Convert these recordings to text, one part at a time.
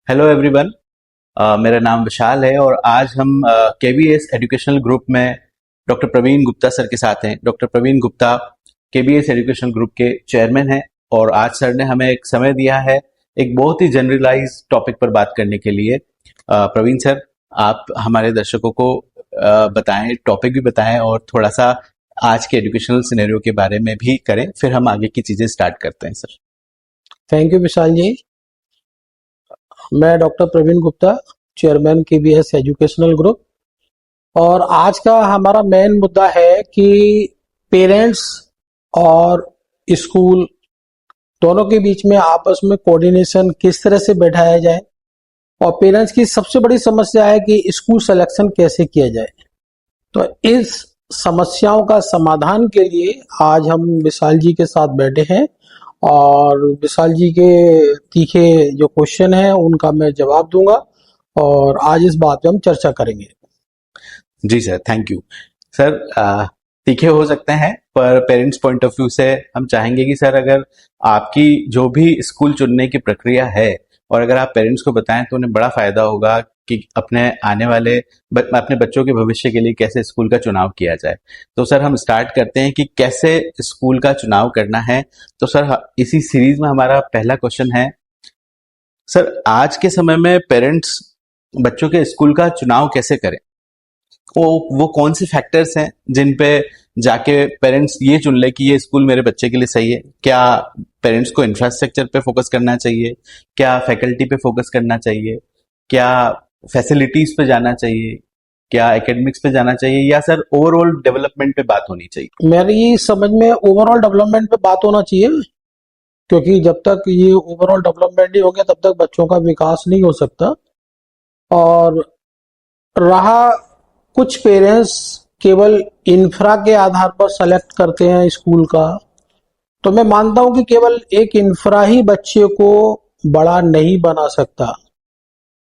Hello everyone. मेरा नाम विशाल है और आज हम केबीएस एजुकेशनल ग्रुप में डॉक्टर प्रवीण गुप्ता सर के साथ हैं। Doctor Praveen Gupta KBS educational group के चेयरमैन हैं और आज सर ने हमें एक समय दिया है एक बहुत ही जनरलाइज टॉपिक पर बात करने के लिए। प्रवीण सर, आप हमारे दर्शकों को बताएं, टॉपिक भी बताएं और थोड़ा सा आज के एजुकेशनल सिनेरियो के बारे में भी करें, फिर हम आगे की चीजें स्टार्ट करते हैं sir. Thank you Vishal ji. मैं doctor Praveen Gupta, chairman KBS educational group, और आज का हमारा मेन मुद्दा है कि पेरेंट्स और स्कूल दोनों के बीच में आपस में कोऑर्डिनेशन किस तरह से बैठाया जाए, और पेरेंट्स की सबसे बड़ी समस्या है कि स्कूल सिलेक्शन कैसे किया जाए। तो इस समस्याओं का समाधान के लिए आज हम विशाल जी के साथ बैठे हैं और विशाल जी के तीखे जो क्वेश्चन है उनका मैं जवाब दूंगा और आज इस बात पे हम चर्चा करेंगे। जी सर, थैंक यू सर। तीखे हो सकते हैं पर पेरेंट्स पॉइंट ऑफ व्यू से हम चाहेंगे कि सर, अगर आपकी जो भी स्कूल चुनने की प्रक्रिया है और अगर आप पेरेंट्स को बताएं तो उन्हें बड़ा फायदा होगा कि अपने आने वाले अपने बच्चों के भविष्य के लिए कैसे स्कूल का चुनाव किया जाए। तो सर, हम स्टार्ट करते हैं कि कैसे स्कूल का चुनाव करना है। तो सर, इसी सीरीज में हमारा पहला क्वेश्चन है सर, आज के समय में पेरेंट्स बच्चों के स्कूल का चुनाव कैसे करें? वो कौन से फैक्टर्स हैं जिन पे जाके पेरेंट्स ये चुन ले कि ये स्कूल मेरे बच्चे के लिए सही है? क्या पेरेंट्स को इंफ्रास्ट्रक्चर पे फोकस करना चाहिए? क्या फैकल्टी पे फोकस करना चाहिए? क्या फैसिलिटीज पे जाना चाहिए? क्या एकेडमिक्स पे जाना चाहिए, या सर ओवरऑल डेवलपमेंट पे बात होनी चाहिए? मेरी समझ में ओवरऑल डेवलपमेंट पे बात होना चाहिए, क्योंकि जब तक ये ओवरऑल डेवलपमेंट नहीं हो गया तब तक बच्चों का विकास नहीं हो सकता। और रहा, कुछ पेरेंट्स केवल इंफ्रा के आधार पर सेलेक्ट करते हैं स्कूल का, तो मैं मानता हूं कि केवल एक इंफ्रा ही बच्चे को बड़ा नहीं बना सकता।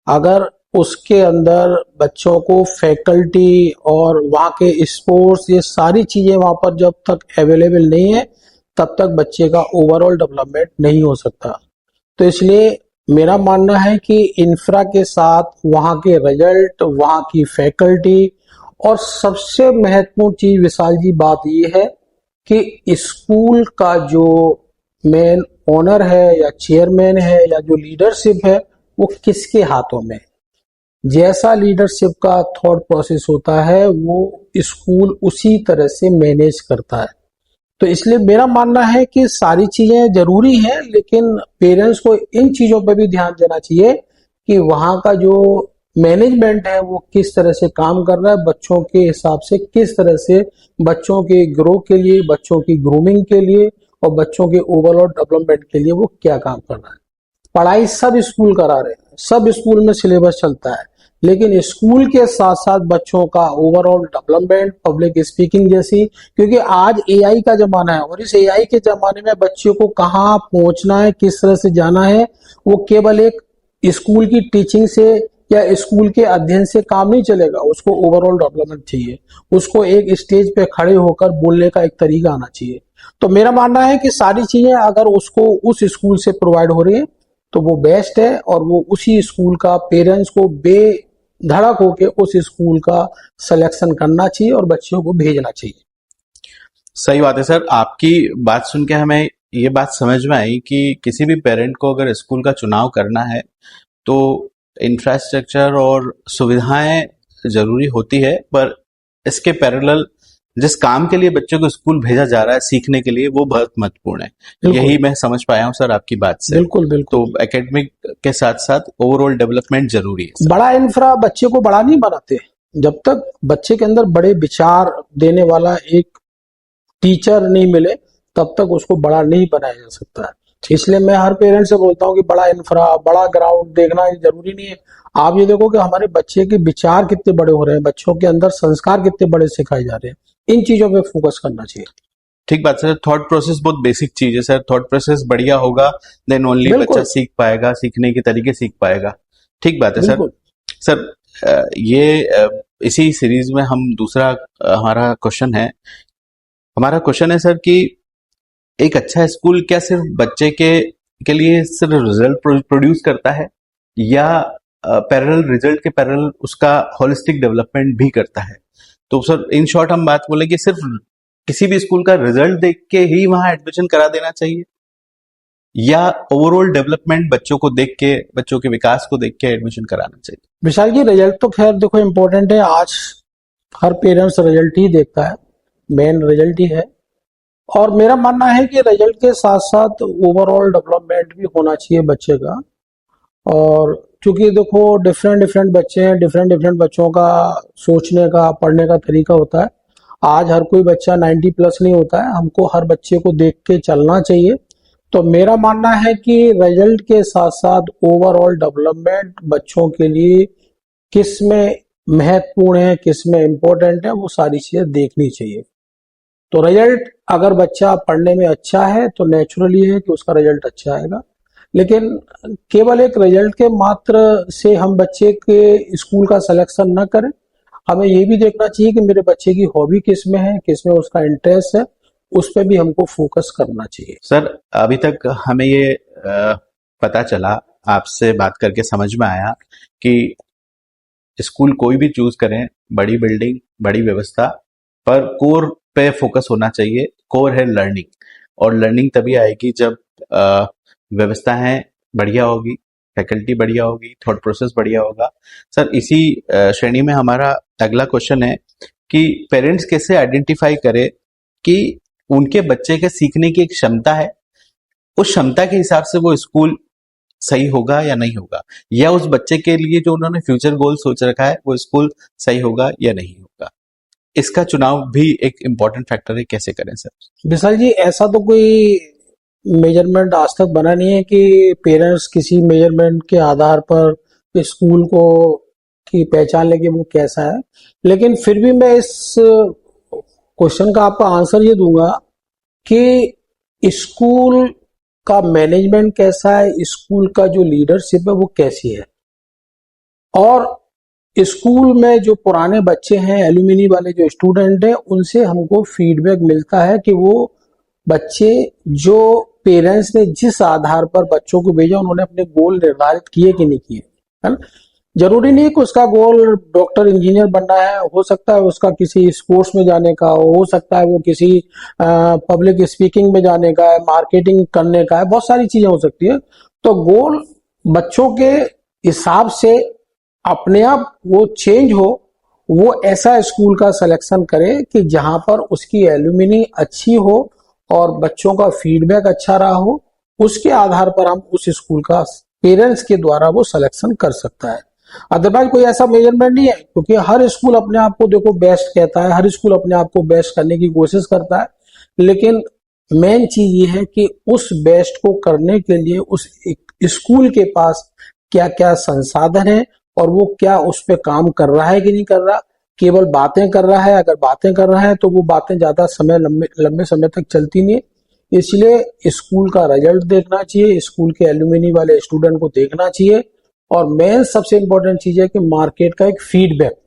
अगर उसके अंदर बच्चों को फैकल्टी और वहाँ के स्पोर्ट्स, ये सारी चीजें वहाँ पर जब तक अवेलेबल नहीं है तब तक बच्चे का ओवरऑल डेवलपमेंट नहीं हो सकता। तो इसलिए मेरा मानना है कि इंफ्रा के साथ वहाँ के रिजल्ट, वहाँ की फैकल्टी, और सबसे महत्वपूर्ण चीज विशाल जी बात ये है कि स्कूल का जो मेन ओनर है या चेयरमैन है या जो लीडरशिप है वो किसके हाथों में। जैसा लीडरशिप का थॉट प्रोसेस होता है वो स्कूल उसी तरह से मैनेज करता है। तो इसलिए मेरा मानना है कि सारी चीजें जरूरी हैं, लेकिन पेरेंट्स को इन चीजों पर भी ध्यान देना चाहिए कि वहां का जो मैनेजमेंट है वो किस तरह से काम कर रहा है, बच्चों के हिसाब से किस तरह से बच्चों के ग्रो के लिए, बच्चों की ग्रूमिंग के लिए और बच्चों के ओवरऑल डेवलपमेंट के लिए वो क्या काम कर रहा है। पढ़ाई सब स्कूल करा रहे हैं, सब स्कूल में सिलेबस चलता है, लेकिन स्कूल के साथ साथ बच्चों का ओवरऑल डेवलपमेंट, पब्लिक स्पीकिंग जैसी, क्योंकि आज एआई का जमाना है और इस एआई के जमाने में बच्चे को कहाँ पहुंचना है, किस तरह से जाना है, वो केवल एक स्कूल की टीचिंग से या स्कूल के अध्ययन से काम नहीं चलेगा। उसको ओवरऑल डेवलपमेंट चाहिए, उसको एक स्टेज पे खड़े होकर बोलने का एक तरीका आना चाहिए। तो मेरा मानना है कि सारी चीजें अगर उसको उस स्कूल से प्रोवाइड हो रही है तो वो बेस्ट है, और वो उसी स्कूल का पेरेंट्स को बेधड़क होके उस स्कूल का सिलेक्शन करना चाहिए और बच्चों को भेजना चाहिए। सही बात है सर। आपकी बात सुन के हमें ये बात समझ में आई कि किसी भी पेरेंट को अगर स्कूल का चुनाव करना है तो इंफ्रास्ट्रक्चर और सुविधाएं जरूरी होती है, पर इसके पैरेलल जिस काम के लिए बच्चों को स्कूल भेजा जा रहा है सीखने के लिए, वो बहुत महत्वपूर्ण है। यही मैं समझ पाया हूँ सर आपकी बात से। बिल्कुल बिल्कुल। तो एकेडमिक के साथ साथ ओवरऑल डेवलपमेंट जरूरी है सर। बड़ा इंफ्रा बच्चे को बड़ा नहीं बनाते। जब तक बच्चे के अंदर बड़े विचार देने वाला एक टीचर नहीं मिले तब तक उसको बड़ा नहीं बनाया जा सकता है। इसलिए मैं हर पेरेंट से बोलता हूँ कि बड़ा इंफ्रा, बड़ा ग्राउंड देखना जरूरी नहीं है। आप ये देखो कि हमारे बच्चे के विचार कितने बड़े हो रहे हैं, बच्चों के अंदर संस्कार कितने बड़े सिखाए जा रहे हैं, इन चीजों पे फोकस करना चाहिए। ठीक बात सर। थॉट प्रोसेस बहुत बेसिक चीज है सर। थॉट प्रोसेस बढ़िया होगा देन ओनली बच्चा सीख पाएगा, सीखने के तरीके सीख पाएगा। ठीक बात है सर। सर, इसी सीरीज में हम दूसरा हमारा क्वेश्चन है सर कि एक अच्छा स्कूल क्या सिर्फ बच्चे के लिए सिर्फ रिजल्ट प्रोड्यूस करता है, या पैरेलल रिजल्ट के पैरेलल उसका होलिस्टिक डेवलपमेंट भी करता है। तो सर इन शॉर्ट हम बात बोले कि सिर्फ किसी भी स्कूल का रिजल्ट देख के ही वहां एडमिशन करा देना चाहिए, या ओवरऑल डेवलपमेंट बच्चों को देख के, बच्चों के विकास को देख के एडमिशन कराना चाहिए? विशाल जी, रिजल्ट तो खैर देखो इम्पोर्टेंट है, आज हर पेरेंट्स रिजल्ट ही देखता है, मेन रिजल्ट ही है। और मेरा मानना है कि रिजल्ट के साथ साथ ओवरऑल डेवलपमेंट भी होना चाहिए बच्चे का। और क्योंकि देखो डिफरेंट डिफरेंट बच्चे हैं, डिफरेंट डिफरेंट बच्चों का सोचने का, पढ़ने का तरीका होता है। आज हर कोई बच्चा 90 प्लस नहीं होता है, हमको हर बच्चे को देख के चलना चाहिए। तो मेरा मानना है कि रिजल्ट के साथ साथ ओवरऑल डेवलपमेंट बच्चों के लिए किस में महत्वपूर्ण है, किस में इम्पोर्टेंट है, वो सारी चीजें देखनी चाहिए। तो रिजल्ट अगर बच्चा पढ़ने में अच्छा है तो नेचुरली है कि उसका रिजल्ट अच्छा आएगा। लेकिन केवल एक रिजल्ट के मात्र से हम बच्चे के स्कूल का सिलेक्शन न करें। हमें ये भी देखना चाहिए कि मेरे बच्चे की हॉबी किस में है, किस में उसका इंटरेस्ट है, उस पर भी हमको फोकस करना चाहिए। सर अभी तक हमें ये पता चला, आपसे बात करके समझ में आया कि स्कूल कोई भी चूज करें, बड़ी बिल्डिंग, बड़ी व्यवस्था, पर कोर पे फोकस होना चाहिए। कोर है लर्निंग, और लर्निंग तभी आएगी जब व्यवस्थाएं बढ़िया होगी, फैकल्टी बढ़िया होगी, थॉट प्रोसेस बढ़िया होगा। सर इसी श्रेणी में हमारा अगला क्वेश्चन है कि पेरेंट्स कैसे आइडेंटिफाई करे कि उनके बच्चे के सीखने की एक क्षमता है, उस क्षमता के हिसाब से वो स्कूल सही होगा या नहीं होगा, या उस बच्चे के लिए जो उन्होंने फ्यूचर गोल सोच रखा है वो स्कूल सही होगा या नहीं होगा। इसका चुनाव भी एक इम्पोर्टेंट फैक्टर है, कैसे करें सर? विशाल जी, ऐसा तो कोई मेजरमेंट आज तक बना नहीं है कि पेरेंट्स किसी मेजरमेंट के आधार पर स्कूल को की पहचान लेके वो कैसा है। लेकिन फिर भी मैं इस क्वेश्चन का आपका आंसर ये दूंगा कि स्कूल का मैनेजमेंट कैसा है, स्कूल का जो लीडरशिप है वो कैसी है, और स्कूल में जो पुराने बच्चे हैं, एल्यूमिनी वाले जो स्टूडेंट हैं, उनसे हमको फीडबैक मिलता है कि वो बच्चे जो पेरेंट्स ने जिस आधार पर बच्चों को भेजा, उन्होंने अपने गोल निर्धारित किए कि नहीं किए, है ना। जरूरी नहीं कि उसका गोल डॉक्टर इंजीनियर बनना है, हो सकता है उसका किसी स्पोर्ट्स में जाने का हो सकता है वो किसी पब्लिक स्पीकिंग में जाने का है, मार्केटिंग करने का है, बहुत सारी चीजें हो सकती है। तो गोल बच्चों के हिसाब से अपने आप वो चेंज हो, वो ऐसा स्कूल का सिलेक्शन करे कि जहां पर उसकी एल्यूमिनी अच्छी हो और बच्चों का फीडबैक अच्छा रहा हो। उसके आधार पर हम उस स्कूल का पेरेंट्स के द्वारा वो सिलेक्शन कर सकता है। अदरवाइज कोई ऐसा मेजरमेंट नहीं है, क्योंकि हर स्कूल अपने आप को देखो बेस्ट कहता है, हर स्कूल अपने आप को बेस्ट करने की कोशिश करता है। लेकिन मेन चीज ये है कि उस बेस्ट को करने के लिए उस स्कूल के पास क्या क्या संसाधन है और वो क्या उस पर काम कर रहा है कि नहीं कर रहा। केवल बातें कर रहा है, अगर बातें कर रहा है तो वो बातें ज्यादा समय लंबे समय तक चलती नहीं है। इसलिए स्कूल का रिजल्ट देखना चाहिए, स्कूल के एल्यूमिनी वाले स्टूडेंट को देखना चाहिए, और मेन सबसे इंपॉर्टेंट चीज है कि मार्केट का एक फीडबैक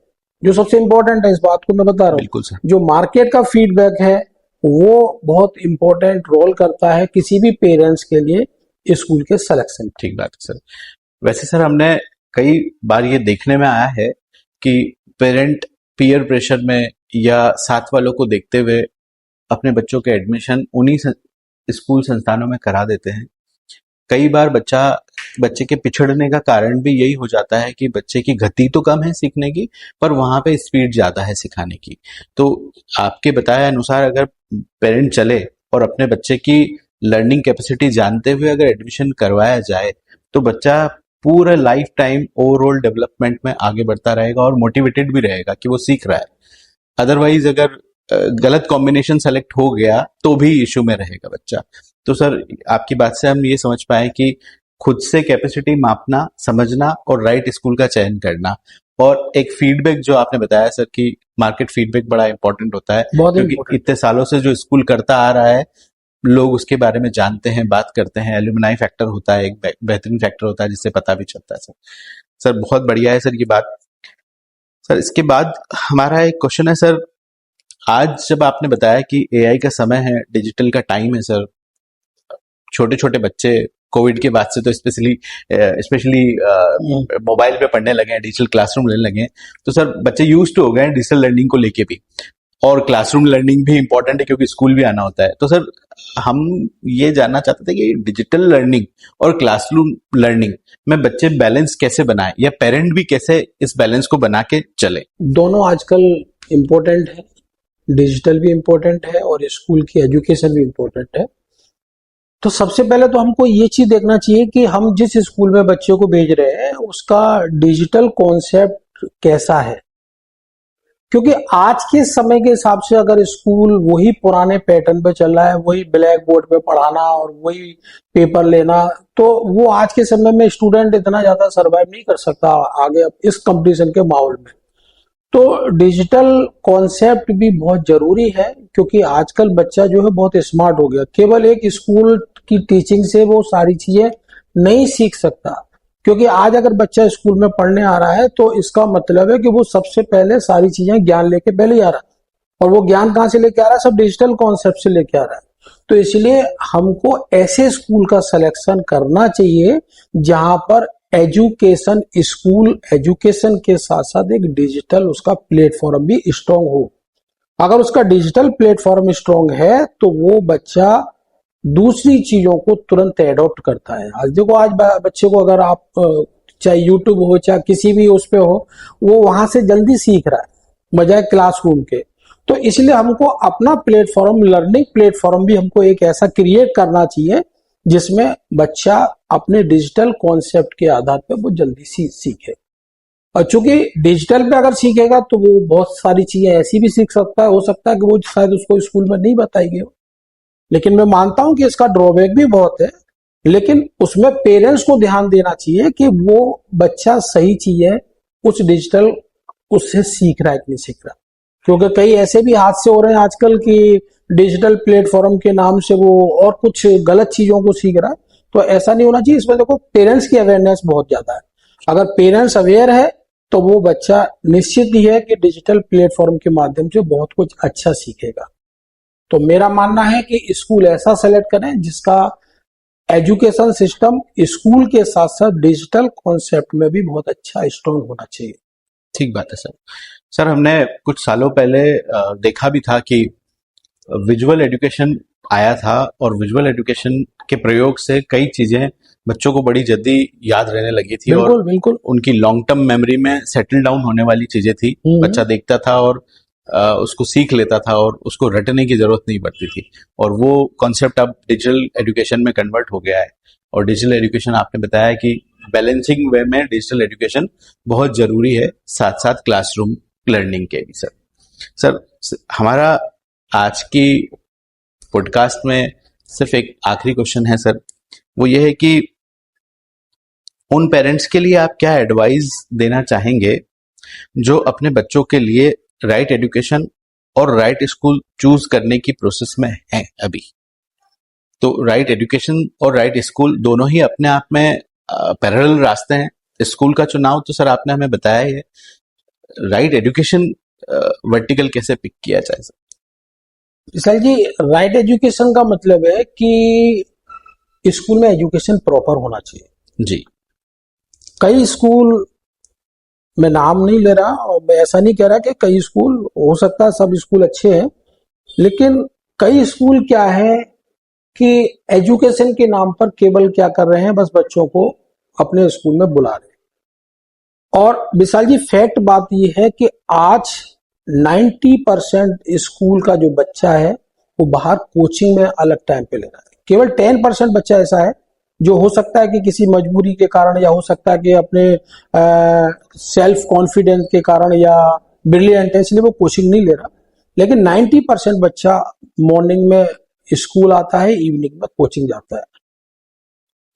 जो सबसे इंपॉर्टेंट है, इस बात को मैं बता रहा बिल्कुल हूँ, सर। जो मार्केट का फीडबैक है वो बहुत इंपॉर्टेंट रोल करता है किसी भी पेरेंट्स के लिए स्कूल के सिलेक्शन। ठीक बात है सर। वैसे सर हमने कई बार ये देखने में आया है कि पेरेंट पीयर प्रेशर में या साथ वालों को देखते हुए अपने बच्चों के एडमिशन उन्हीं स्कूल संस्थानों में करा देते हैं। कई बार बच्चे के पिछड़ने का कारण भी यही हो जाता है कि बच्चे की गति तो कम है सीखने की, पर वहां पे स्पीड ज्यादा है सिखाने की। तो आपके बताए अनुसार अगर पेरेंट चले और अपने बच्चे की लर्निंग कैपेसिटी जानते हुए अगर एडमिशन करवाया जाए, तो बच्चा पूरा लाइफ टाइम ओवरऑल डेवलपमेंट में आगे बढ़ता रहेगा और मोटिवेटेड भी रहेगा कि वो सीख रहा है। अदरवाइज अगर गलत कॉम्बिनेशन सेलेक्ट हो गया तो भी इशू में रहेगा बच्चा। तो सर आपकी बात से हम ये समझ पाए कि खुद से कैपेसिटी मापना, समझना और राइट स्कूल का चयन करना, और एक फीडबैक जो आपने बताया सर कि मार्केट फीडबैक बड़ा इंपॉर्टेंट होता है, बहुत क्योंकि इंपॉर्टेंट। इतने सालों से जो स्कूल करता आ रहा है, लोग उसके बारे में जानते हैं, बात करते हैं। एल्यूमिनाई फैक्टर होता है, एक बेहतरीन फैक्टर होता है जिससे पता भी चलता है सर। सर बहुत बढ़िया है सर ये बात। सर इसके बाद हमारा एक क्वेश्चन है सर, आज जब आपने बताया कि एआई का समय है, डिजिटल का टाइम है सर, छोटे छोटे बच्चे कोविड के बाद से तो स्पेशली मोबाइल पे पढ़ने लगे हैं, डिजिटल क्लासरूम लेने लगे हैं, तो सर बच्चे यूज टू हो गए हैं डिजिटल लर्निंग को लेके भी, और क्लासरूम लर्निंग भी इंपॉर्टेंट है क्योंकि स्कूल भी आना होता है। तो सर हम ये जानना चाहते थे कि डिजिटल लर्निंग और क्लासरूम लर्निंग में बच्चे बैलेंस कैसे बनाएं, या पेरेंट भी कैसे इस बैलेंस को बना के चले। दोनों आजकल इम्पोर्टेंट है, डिजिटल भी इम्पोर्टेंट है और स्कूल की एजुकेशन भी इम्पोर्टेंट है। तो सबसे पहले तो हमको ये चीज देखना चाहिए कि हम जिस स्कूल में बच्चों को भेज रहे हैं उसका डिजिटल कॉन्सेप्ट कैसा है, क्योंकि आज के समय के हिसाब से अगर स्कूल वही पुराने पैटर्न पे चल रहा है, वही ब्लैक बोर्ड पे पढ़ाना और वही पेपर लेना, तो वो आज के समय में स्टूडेंट इतना ज्यादा सरवाइव नहीं कर सकता आगे इस कंपटीशन के माहौल में। तो डिजिटल कॉन्सेप्ट भी बहुत जरूरी है, क्योंकि आजकल बच्चा जो है बहुत स्मार्ट हो गया। केवल एक स्कूल की टीचिंग से वो सारी चीजें नहीं सीख सकता, क्योंकि आज अगर बच्चा स्कूल में पढ़ने आ रहा है तो इसका मतलब है कि वो सबसे पहले सारी चीजें ज्ञान लेके पहले ही आ रहा है, और वो ज्ञान कहाँ से लेके आ रहा है, सब डिजिटल कॉन्सेप्ट से लेके आ रहा है। तो इसलिए हमको ऐसे स्कूल का सिलेक्शन करना चाहिए जहां पर एजुकेशन, स्कूल एजुकेशन के साथ साथ एक डिजिटल उसका प्लेटफॉर्म भी स्ट्रांग हो। अगर उसका डिजिटल प्लेटफॉर्म स्ट्रांग है तो वो बच्चा दूसरी चीजों को तुरंत एडॉप्ट करता है। आज देखो, आज बच्चे को अगर आप चाहे यूट्यूब हो चाहे किसी भी उस पे हो, वो वहां से जल्दी सीख रहा है बजाय क्लासरूम के। तो इसलिए हमको अपना प्लेटफॉर्म, लर्निंग प्लेटफॉर्म भी हमको एक ऐसा क्रिएट करना चाहिए जिसमें बच्चा अपने डिजिटल कॉन्सेप्ट के आधार पर वो जल्दी सीखे। और चूंकि डिजिटल पे अगर सीखेगा तो वो बहुत सारी चीजें ऐसी भी सीख सकता है, हो सकता है कि वो शायद उसको स्कूल में नहीं बताई गई हो। लेकिन मैं मानता हूं कि इसका ड्रॉबैक भी बहुत है, लेकिन उसमें पेरेंट्स को ध्यान देना चाहिए कि वो बच्चा सही चीजें उस डिजिटल उससे सीख रहा है कि नहीं सीख रहा। क्योंकि कई ऐसे भी हादसे हो रहे हैं आजकल कि डिजिटल प्लेटफॉर्म के नाम से वो और कुछ गलत चीजों को सीख रहा है। तो ऐसा नहीं होना चाहिए। इसमें देखो, पेरेंट्स की अवेयरनेस बहुत ज्यादा है। अगर पेरेंट्स अवेयर है तो वो बच्चा निश्चित ही है कि डिजिटल प्लेटफॉर्म के माध्यम से बहुत कुछ अच्छा सीखेगा। तो मेरा मानना है कि स्कूल ऐसा सेलेक्ट करें जिसका एजुकेशन सिस्टम स्कूल के साथ साथ डिजिटल कॉन्सेप्ट में भी बहुत अच्छा स्ट्रांग होना चाहिए। ठीक बात है सर। सर हमने कुछ सालों पहले देखा भी था कि विजुअल एजुकेशन आया था, और विजुअल एजुकेशन के प्रयोग से कई चीजें बच्चों को बड़ी जल्दी याद रहने लगी थी, बिल्कुल और बिल्कुल उनकी लॉन्ग टर्म मेमोरी में सेटल डाउन होने वाली चीजें थी। बच्चा देखता था और उसको सीख लेता था, और उसको रटने की जरूरत नहीं पड़ती थी। और वो कॉन्सेप्ट अब डिजिटल एजुकेशन में कन्वर्ट हो गया है। और डिजिटल एजुकेशन आपने बताया कि बैलेंसिंग वे में डिजिटल एजुकेशन बहुत जरूरी है, साथ साथ क्लासरूम लर्निंग के भी। सर हमारा आज की पॉडकास्ट में सिर्फ एक आखिरी क्वेश्चन है सर, वो ये है कि उन पेरेंट्स के लिए आप क्या एडवाइस देना चाहेंगे जो अपने बच्चों के लिए राइट एजुकेशन और राइट स्कूल चूज करने की प्रोसेस में हैं अभी। तो राइट एजुकेशन और राइट स्कूल दोनों ही अपने आप में पैरेलल रास्ते हैं। स्कूल का चुनाव तो सर आपने हमें बताया है, राइट एजुकेशन वर्टिकल कैसे पिक किया जाए सर? विशाल जी, राइट एजुकेशन का मतलब है कि स्कूल में एजुकेशन प्रॉपर होना चाहिए। जी। कई स्कूल, मैं नाम नहीं ले रहा और मैं ऐसा नहीं कह रहा कि कई स्कूल, हो सकता है सब स्कूल अच्छे हैं, लेकिन कई स्कूल क्या है कि एजुकेशन के नाम पर केवल क्या कर रहे हैं, बस बच्चों को अपने स्कूल में बुला रहे हैं। और विशाल जी, फैक्ट बात यह है कि आज 90% स्कूल का जो बच्चा है वो बाहर कोचिंग में अलग टाइम पे ले रहा है। केवल 10% बच्चा ऐसा है जो हो सकता है कि किसी मजबूरी के कारण, या हो सकता है कि अपने सेल्फ कॉन्फिडेंस के कारण, या ब्रिलियंट है इसलिए वो कोचिंग नहीं ले रहा। लेकिन 90% बच्चा मॉर्निंग में स्कूल आता है, इवनिंग में कोचिंग जाता है।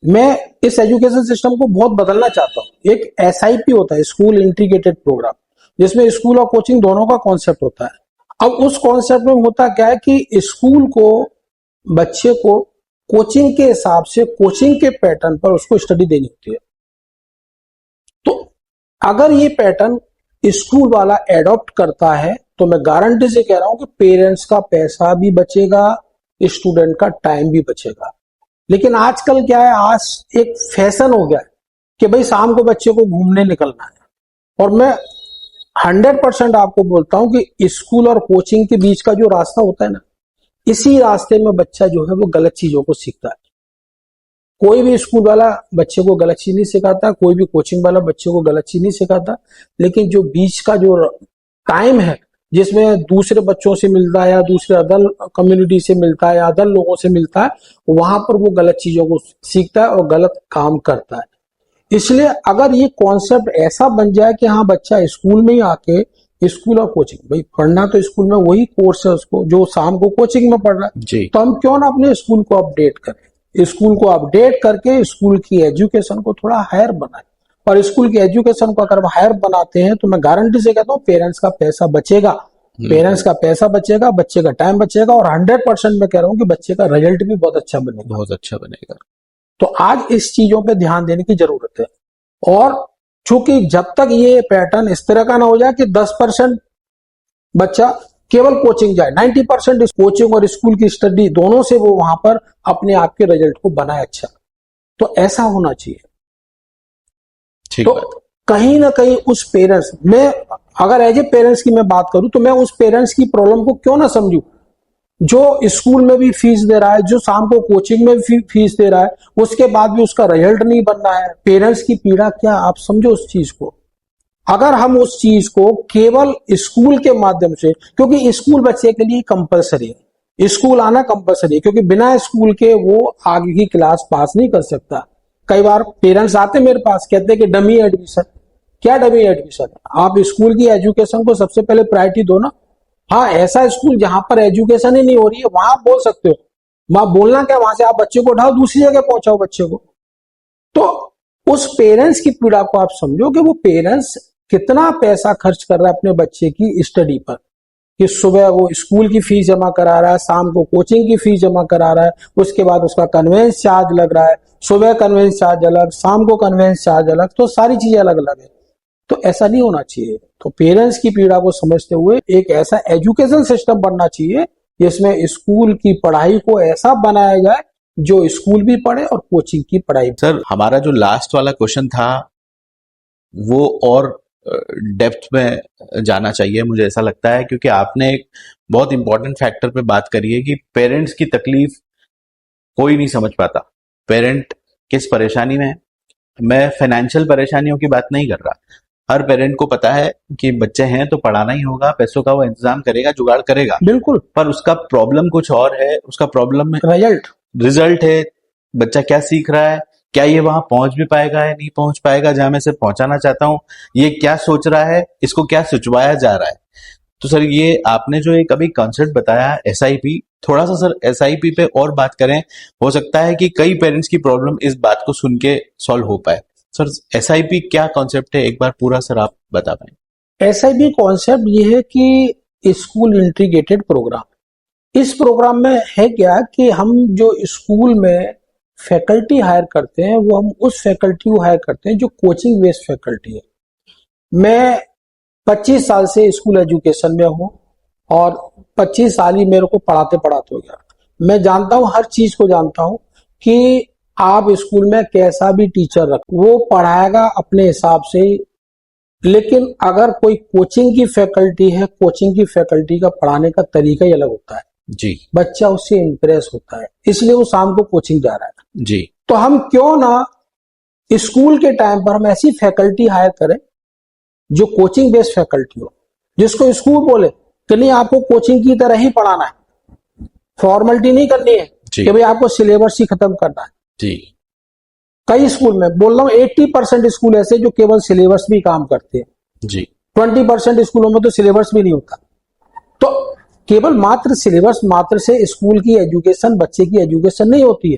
मैं इस एजुकेशन सिस्टम को बहुत बदलना चाहता हूँ। एक SIP होता है, स्कूल इंटीग्रेटेड प्रोग्राम, जिसमें स्कूल और कोचिंग दोनों का कॉन्सेप्ट होता है। अब उस कॉन्सेप्ट में होता क्या है कि स्कूल को, बच्चे को कोचिंग के हिसाब से, कोचिंग के पैटर्न पर उसको स्टडी देनी होती है। तो अगर ये पैटर्न स्कूल वाला एडॉप्ट करता है तो मैं गारंटी से कह रहा हूं कि पेरेंट्स का पैसा भी बचेगा, स्टूडेंट का टाइम भी बचेगा। लेकिन आजकल क्या है, आज एक फैशन हो गया है कि भाई शाम को बच्चे को घूमने निकलना है। और मैं 100% आपको बोलता हूं कि स्कूल और कोचिंग के बीच का जो रास्ता होता है ना, इसी रास्ते में बच्चा जो है वो गलत चीजों को सीखता है। कोई भी स्कूल वाला बच्चे को गलत चीज नहीं सिखाता, कोई भी कोचिंग वाला बच्चे को गलत चीज नहीं सिखाता, लेकिन जो बीच का जो टाइम है जिसमें दूसरे बच्चों से मिलता है या दूसरे अदर कम्युनिटी से मिलता है या अदर लोगों से मिलता है, वहां पर वो गलत चीजों को सीखता है और गलत काम करता है। इसलिए अगर ये कॉन्सेप्ट ऐसा बन जाए कि हाँ बच्चा स्कूल में ही आके, स्कूल और कोचिंग, भाई पढ़ना तो स्कूल में वही कोर्स है उसको जो शाम को कोचिंग में पढ़ रहा है, जी। तो हम क्यों ना अपने स्कूल को अपडेट करें, स्कूल को अपडेट करके स्कूल की एजुकेशन को थोड़ा हायर बनाए। और स्कूल की एजुकेशन को अगर हम हायर बनाते हैं तो मैं गारंटी से कहता हूँ पेरेंट्स का पैसा बचेगा, पेरेंट्स का पैसा बचेगा, बच्चे का टाइम बचेगा, और 100% मैं कह रहा हूँ कि बच्चे का रिजल्ट भी बहुत अच्छा बनेगा। बहुत अच्छा बनेगा। तो आज इस चीजों पे ध्यान देने की जरूरत है। और चूंकि जब तक ये पैटर्न इस तरह का ना हो जाए कि 10% बच्चा केवल कोचिंग जाए, 90% इस कोचिंग और स्कूल की स्टडी दोनों से वो वहां पर अपने आप के रिजल्ट को बनाए अच्छा, तो ऐसा होना चाहिए। ठीक तो बात। कहीं ना कहीं उस पेरेंट्स में, अगर एज ए पेरेंट्स की मैं बात करूं तो मैं उस पेरेंट्स की प्रॉब्लम को क्यों ना समझूं जो स्कूल में भी फीस दे रहा है, जो शाम को कोचिंग में भी फीस दे रहा है, उसके बाद भी उसका रिजल्ट नहीं बन रहा है। पेरेंट्स की पीड़ा क्या, आप समझो उस चीज को। अगर हम उस चीज को केवल स्कूल के माध्यम से, क्योंकि स्कूल बच्चे के लिए कंपलसरी है, स्कूल आना कंपलसरी है, क्योंकि बिना स्कूल के वो आगे की क्लास पास नहीं कर सकता। कई बार पेरेंट्स आते मेरे पास, कहते हैं कि डमी एडमिशन। क्या डमी एडमिशन? आप स्कूल की एजुकेशन को सबसे पहले प्रायोरिटी दो ना। हाँ, ऐसा स्कूल जहां पर एजुकेशन ही नहीं हो रही है वहां आप बोल सकते हो, वहां बोलना क्या, वहां से आप बच्चे को उठाओ दूसरी जगह पहुंचाओ बच्चे को। तो उस पेरेंट्स की पीड़ा को आप समझो कि वो पेरेंट्स कितना पैसा खर्च कर रहा है अपने बच्चे की स्टडी पर, कि सुबह वो स्कूल की फीस जमा करा रहा है, शाम को कोचिंग की फीस जमा करा रहा है, उसके बाद उसका कन्वेंस चार्ज लग रहा है, सुबह कन्वेंस चार्ज अलग, शाम को कन्वेंस चार्ज अलग, तो सारी चीजें अलग अलग है। तो ऐसा नहीं होना चाहिए। तो पेरेंट्स की पीड़ा को समझते हुए एक ऐसा एजुकेशन सिस्टम बनना चाहिए जिसमें स्कूल की पढ़ाई को ऐसा बनाया जाए जो स्कूल भी पढ़े और कोचिंग की पढ़ाई। सर, हमारा जो लास्ट वाला क्वेश्चन था वो और डेप्थ में जाना चाहिए, मुझे ऐसा लगता है, क्योंकि आपने एक बहुत इंपॉर्टेंट फैक्टर पे बात करी है कि पेरेंट्स की तकलीफ कोई नहीं समझ पाता, पेरेंट किस परेशानी में है। मैं फाइनेंशियल परेशानियों की बात नहीं कर रहा, हर पेरेंट को पता है कि बच्चे हैं तो पढ़ाना ही होगा, पैसों का वो इंतजाम करेगा, जुगाड़ करेगा, बिल्कुल, पर उसका प्रॉब्लम कुछ और है। उसका प्रॉब्लम में रिजल्ट है, बच्चा क्या सीख रहा है, क्या ये वहां पहुंच भी पाएगा या नहीं पहुंच पाएगा जहां मैं इसे पहुंचाना चाहता हूं, ये क्या सोच रहा है, इसको क्या सुझवाया जा रहा है। तो सर, ये आपने जो एक अभी कॉन्सेप्ट बताया एसआईपी, थोड़ा सा सर एसआईपी पे और बात करें, हो सकता है कि कई पेरेंट्स की प्रॉब्लम इस बात को सुन के सॉल्व हो पाए। सर, एसआईपी क्या कॉन्सेप्ट है, एक बार पूरा सर आप बता पाए। एसआईपी कॉन्सेप्ट ये है कि स्कूल इंटीग्रेटेड प्रोग्राम, इस प्रोग्राम में है क्या कि हम जो स्कूल में फैकल्टी हायर करते हैं वो हम उस फैकल्टी को हायर करते हैं जो कोचिंग बेस्ड फैकल्टी है। मैं 25 साल से स्कूल एजुकेशन में हूँ और 25 साल ही मेरे को पढ़ाते पढ़ाते हो गया। मैं जानता हूँ, हर चीज को जानता हूँ कि आप स्कूल में कैसा भी टीचर रख, वो पढ़ाएगा अपने हिसाब से। लेकिन अगर कोई कोचिंग की फैकल्टी है, कोचिंग की फैकल्टी का पढ़ाने का तरीका ही अलग होता है जी, बच्चा उससे इंप्रेस होता है, इसलिए वो शाम को कोचिंग जा रहा है जी। तो हम क्यों ना स्कूल के टाइम पर हम ऐसी फैकल्टी हायर करें जो कोचिंग बेस्ड फैकल्टी हो, जिसको स्कूल बोले कि नहीं आपको कोचिंग की तरह ही पढ़ाना है, फॉर्मेलिटी नहीं करनी है कि भाई आपको सिलेबस ही खत्म करना है जी। कई स्कूल में बोल रहा हूँ 80% स्कूल ऐसे जो केवल सिलेबस भी काम करते हैं जी। 20% स्कूलों में तो सिलेबस भी नहीं होता। तो केवल मात्र सिलेबस मात्र से स्कूल की एजुकेशन, बच्चे की एजुकेशन नहीं होती है।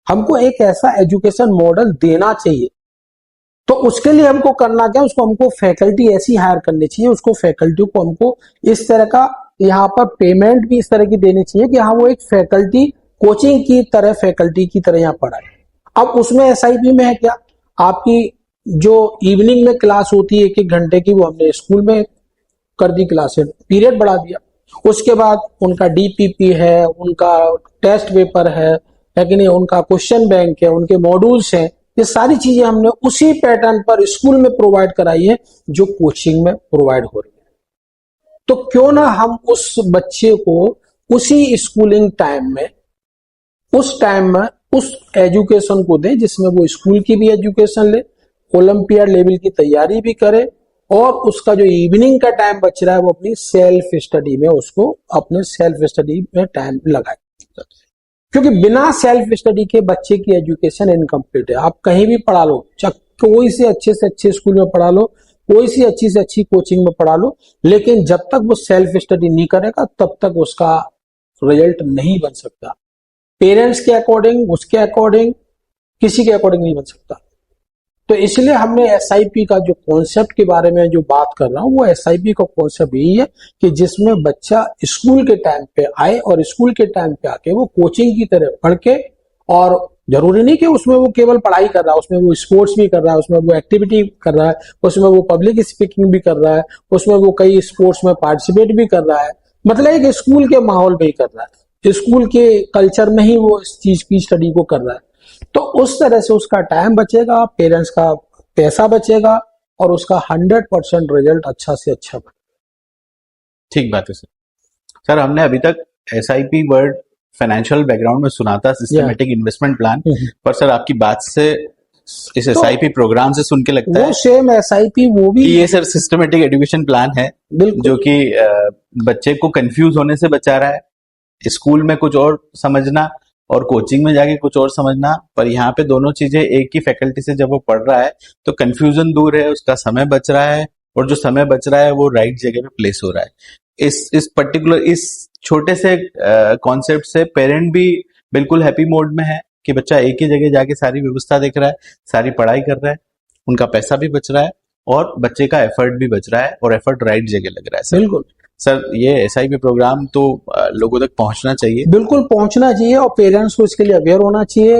हमको एक ऐसा एजुकेशन मॉडल देना चाहिए। तो उसके लिए हमको करना क्या, उसको हमको फैकल्टी ऐसी हायर करनी चाहिए, उसको फैकल्टी को हमको इस तरह का यहाँ पर पेमेंट भी इस तरह की देनी चाहिए कि हाँ वो एक फैकल्टी कोचिंग की तरह फैकल्टी की तरह यहाँ पढ़ाए। अब उसमें एसआईपी में है क्या, आपकी जो इवनिंग में क्लास होती है 1-1 घंटे की, वो हमने स्कूल में कर दी, क्लासेस पीरियड बढ़ा दिया। उसके बाद उनका डीपीपी है, उनका टेस्ट पेपर है, है कि नहीं, उनका क्वेश्चन बैंक है, उनके मॉड्यूल्स हैं, ये सारी चीजें हमने उसी पैटर्न पर स्कूल में प्रोवाइड कराई है जो कोचिंग में प्रोवाइड हो रही है। तो क्यों ना हम उस बच्चे को उसी स्कूलिंग टाइम में, उस टाइम में उस एजुकेशन को दें जिसमें वो स्कूल की भी एजुकेशन ले, ओलंपियाड लेवल की तैयारी भी करे, और उसका जो इवनिंग का टाइम बच रहा है वो अपनी सेल्फ स्टडी में, उसको अपने सेल्फ स्टडी में टाइम लगाए। क्योंकि बिना सेल्फ स्टडी के बच्चे की एजुकेशन इनकम्प्लीट है। आप कहीं भी पढ़ा लो, कोई से अच्छे स्कूल में पढ़ा लो, कोई सी अच्छी से अच्छी कोचिंग में पढ़ा लो, लेकिन जब तक वो सेल्फ स्टडी नहीं करेगा तब तक उसका रिजल्ट नहीं बन सकता। पेरेंट्स के अकॉर्डिंग, उसके अकॉर्डिंग, किसी के अकॉर्डिंग नहीं बन सकता। तो इसलिए हमने एसआईपी का जो कॉन्सेप्ट के बारे में जो बात कर रहा हूं, वो एसआईपी का कॉन्सेप्ट यही है कि जिसमें बच्चा स्कूल के टाइम पे आए और स्कूल के टाइम पे आके वो कोचिंग की तरह पढ़ के, और जरूरी नहीं कि उसमें वो केवल पढ़ाई कर रहा है, उसमें वो स्पोर्ट्स भी कर रहा है, उसमें वो एक्टिविटी कर रहा है, उसमें वो पब्लिक स्पीकिंग भी कर रहा है, उसमें वो कई स्पोर्ट्स में पार्टिसिपेट भी कर रहा है, मतलब एक स्कूल के माहौल में ही कर रहा है, स्कूल के कल्चर में ही वो इस चीज की स्टडी को कर रहा है। तो उस तरह से उसका टाइम बचेगा, पेरेंट्स का पैसा बचेगा, और उसका 100% रिजल्ट अच्छा से अच्छा बनेगा। ठीक बात है सर। सर हमने अभी तक एसआईपी वर्ड फाइनेंशियल बैकग्राउंड में सुना था, सिस्टमेटिक इन्वेस्टमेंट प्लान, पर सर आपकी बात से इस एसआईपी प्रोग्राम से सुन के लगता वो है सेम एसआईपी वो भी ये सर सिस्टमेटिक एजुकेशन प्लान है, जो कि बच्चे को कंफ्यूज होने से बचा रहा है। स्कूल में कुछ और समझना और कोचिंग में जाके कुछ और समझना, पर यहाँ पे दोनों चीजें एक ही फैकल्टी से जब वो पढ़ रहा है तो कंफ्यूजन दूर है, उसका समय बच रहा है, और जो समय बच रहा है वो राइट जगह पे प्लेस हो रहा है। इस पर्टिकुलर इस छोटे से कॉन्सेप्ट से पेरेंट भी बिल्कुल हैप्पी मोड में है कि बच्चा एक ही जगह जाके सारी व्यवस्था देख रहा है, सारी पढ़ाई कर रहा है, उनका पैसा भी बच रहा है और बच्चे का एफर्ट भी बच रहा है, और एफर्ट राइट जगह लग रहा है। सर बिल्कुल सर ये एसआईपी प्रोग्राम तो लोगों तक पहुंचना चाहिए, बिल्कुल पहुंचना चाहिए, और पेरेंट्स को इसके लिए अवेयर होना चाहिए,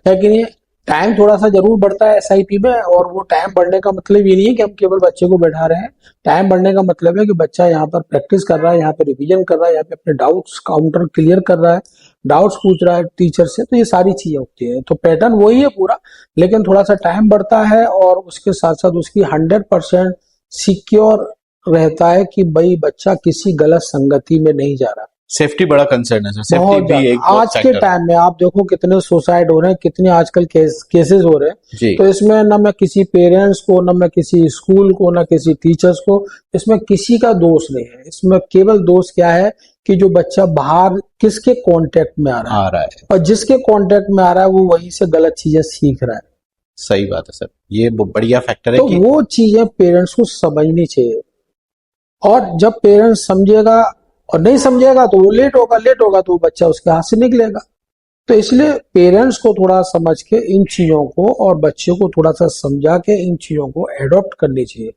है कि नहीं। टाइम थोड़ा सा जरूर बढ़ता है एसआईपी में, और वो टाइम बढ़ने का मतलब ये नहीं है कि हम केवल बच्चे को बैठा रहे हैं। टाइम बढ़ने का मतलब है कि बच्चा यहाँ पर प्रैक्टिस कर रहा है, यहाँ पे रिवीजन कर रहा है, यहाँ पे अपने डाउट्स काउंटर क्लियर कर रहा है, डाउट्स पूछ रहा है टीचर से, तो ये सारी चीजें होती है। तो पैटर्न वही है पूरा, लेकिन थोड़ा सा टाइम बढ़ता है, और उसके साथ साथ उसकी 100% सिक्योर रहता है कि भाई बच्चा किसी गलत संगति में नहीं जा रहा। सेफ्टी बड़ा कंसर्न है सर, सेफ्टी बहुत भी एक आज के टाइम में आप देखो कितने सुसाइड हो रहे हैं, कितने आजकल केसेस हो रहे हैं। जी। तो इसमें ना मैं किसी पेरेंट्स को, ना मैं किसी स्कूल को, ना किसी टीचर्स को, इसमें किसी का दोष नहीं है। इसमें केवल दोष क्या है कि जो बच्चा बाहर किसके कांटेक्ट में आ रहा है, और जिसके कांटेक्ट में आ रहा है वो वहीं से गलत चीजें सीख रहा है। सही बात है सर, ये बढ़िया फैक्टर है तो कि वो चीजें पेरेंट्स को समझनी चाहिए, और जब पेरेंट्स समझेगा और नहीं समझेगा तो वो लेट होगा तो वो बच्चा उसके हाथ से निकलेगा। तो इसलिए पेरेंट्स को थोड़ा समझ के इन चीजों को, और बच्चों को थोड़ा सा समझा के इन चीजों को एडॉप्ट करनी चाहिए।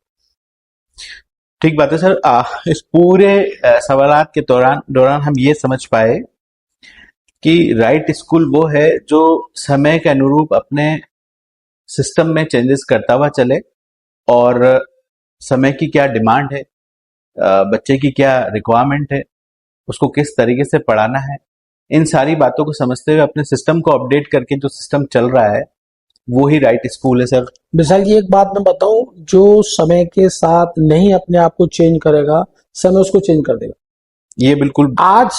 ठीक बात है सर। इस पूरे सवालात के दौरान हम ये समझ पाए कि राइट स्कूल वो है जो समय के अनुरूप अपने सिस्टम में चेंजेस करता हुआ चले, और समय की क्या डिमांड है, बच्चे की क्या रिक्वायरमेंट है, उसको किस तरीके से पढ़ाना है, इन सारी बातों को समझते हुए अपने सिस्टम को अपडेट करके जो सिस्टम चल रहा है वो ही राइट स्कूल है सर। विशाल जी एक बात मैं बताऊं, जो समय के साथ नहीं अपने आप को चेंज करेगा, समय उसको चेंज कर देगा। ये बिल्कुल। आज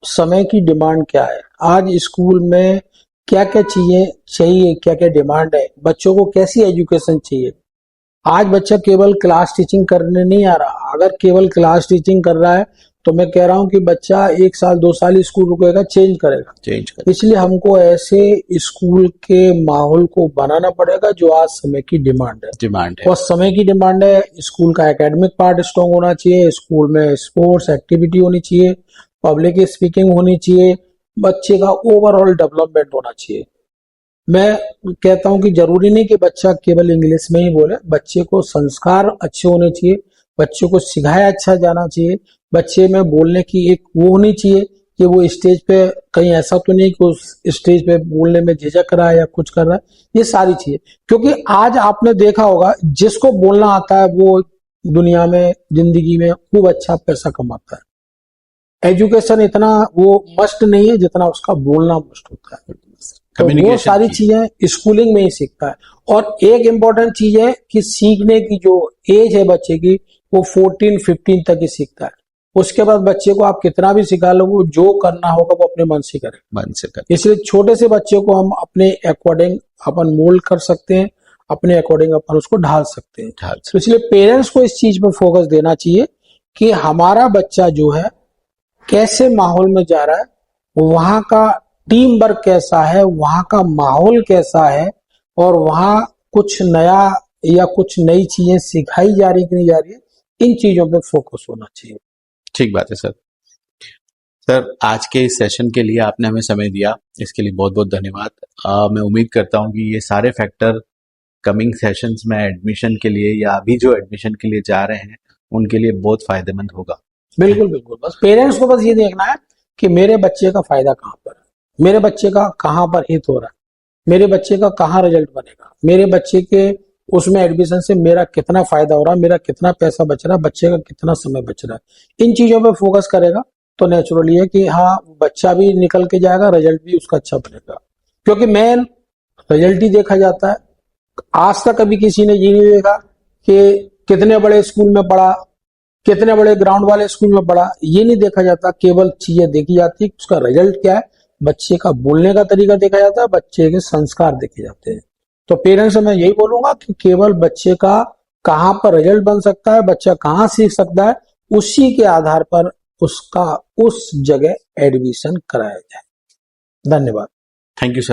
समय की डिमांड क्या है, आज स्कूल में क्या क्या चीजें चाहिए, क्या क्या डिमांड है, बच्चों को कैसी एजुकेशन चाहिए। आज बच्चा केवल क्लास टीचिंग करने नहीं आ रहा। अगर केवल क्लास टीचिंग कर रहा है तो मैं कह रहा हूं कि बच्चा 1 साल 2 साल स्कूल रुकेगा, चेंज करेगा। इसलिए हमको ऐसे स्कूल के माहौल को बनाना पड़ेगा जो आज समय की डिमांड है। और समय की डिमांड है, स्कूल का एकेडमिक पार्ट स्ट्रॉन्ग होना चाहिए, स्कूल में स्पोर्ट्स एक्टिविटी होनी चाहिए, पब्लिक स्पीकिंग होनी चाहिए, बच्चे का ओवरऑल डेवलपमेंट होना चाहिए। मैं कहता हूं कि जरूरी नहीं कि बच्चा केवल इंग्लिश में ही बोले, बच्चे को संस्कार अच्छे होने चाहिए, बच्चे को सिखाया अच्छा जाना चाहिए, बच्चे में बोलने की एक वो होनी चाहिए कि वो स्टेज पे कहीं ऐसा तो नहीं कि उस स्टेज पे बोलने में झिझक रहा है या कुछ कर रहा है, ये सारी चीजें। क्योंकि आज आपने देखा होगा जिसको बोलना आता है वो दुनिया में, जिंदगी में खूब अच्छा पैसा कमाता है। एजुकेशन इतना वो मस्ट नहीं है जितना उसका बोलना मस्ट होता है। तो वो Communication सारी की। चीजें स्कूलिंग में ही सीखता है। और एक इम्पोर्टेंट चीज है कि सीखने की जो एज है बच्चे की, वो 14-15 तक ही सीखता है। उसके बाद बच्चे को आप कितना भी सिखा लो, वो जो करना होगा वो अपने मन से करेगा। मन से कर। इसलिए छोटे से बच्चे को हम अपने अकॉर्डिंग अपन मोल्ड कर सकते हैं, अपने अकॉर्डिंग अपन उसको ढाल सकते हैं। ढाल तो इसलिए पेरेंट्स को इस चीज पर फोकस देना चाहिए कि हमारा बच्चा जो है कैसे माहौल में जा रहा है, वहां का टीम वर्क कैसा है, वहां का माहौल कैसा है, और वहां कुछ नया या कुछ नई चीजें सिखाई जा रही कि नहीं जा रही है, इन चीजों पे फोकस होना चाहिए। ठीक बात है सर। सर, आज के इस सेशन के लिए आपने हमें समय दिया, इसके लिए बहुत बहुत धन्यवाद। मैं उम्मीद करता हूँ कि ये सारे फैक्टर कमिंग सेशंस में एडमिशन के लिए या अभी जो एडमिशन के लिए जा रहे हैं उनके लिए बहुत फायदेमंद होगा। बिल्कुल बिल्कुल, बस पेरेंट्स को बस ये देखना है कि मेरे बच्चे का फायदा कहाँ पर है, मेरे बच्चे का कहाँ पर हित हो रहा है, मेरे बच्चे का कहाँ रिजल्ट बनेगा, मेरे बच्चे के उसमें एडमिशन से मेरा कितना फायदा हो रहा है, मेरा कितना पैसा बच रहा है, बच्चे का कितना समय बच रहा है। इन चीजों पे फोकस करेगा तो नेचुरली है कि हाँ, बच्चा भी निकल के जाएगा, रिजल्ट भी उसका अच्छा बनेगा। क्योंकि मेन रिजल्ट ही देखा जाता है। आज तक कभी किसी ने ये नहीं देखा कि कितने बड़े स्कूल में पढ़ा, कितने बड़े ग्राउंड वाले स्कूल में पढ़ा, ये नहीं देखा जाता। केवल चीजें देखी जाती है कि उसका रिजल्ट क्या है, बच्चे का बोलने का तरीका देखा जाता है, बच्चे के संस्कार देखे जाते हैं। तो पेरेंट्स से मैं यही बोलूंगा कि केवल बच्चे का कहाँ पर रिजल्ट बन सकता है, बच्चा कहाँ सीख सकता है, उसी के आधार पर उसका उस जगह एडमिशन कराया जाए। धन्यवाद। Thank you sir.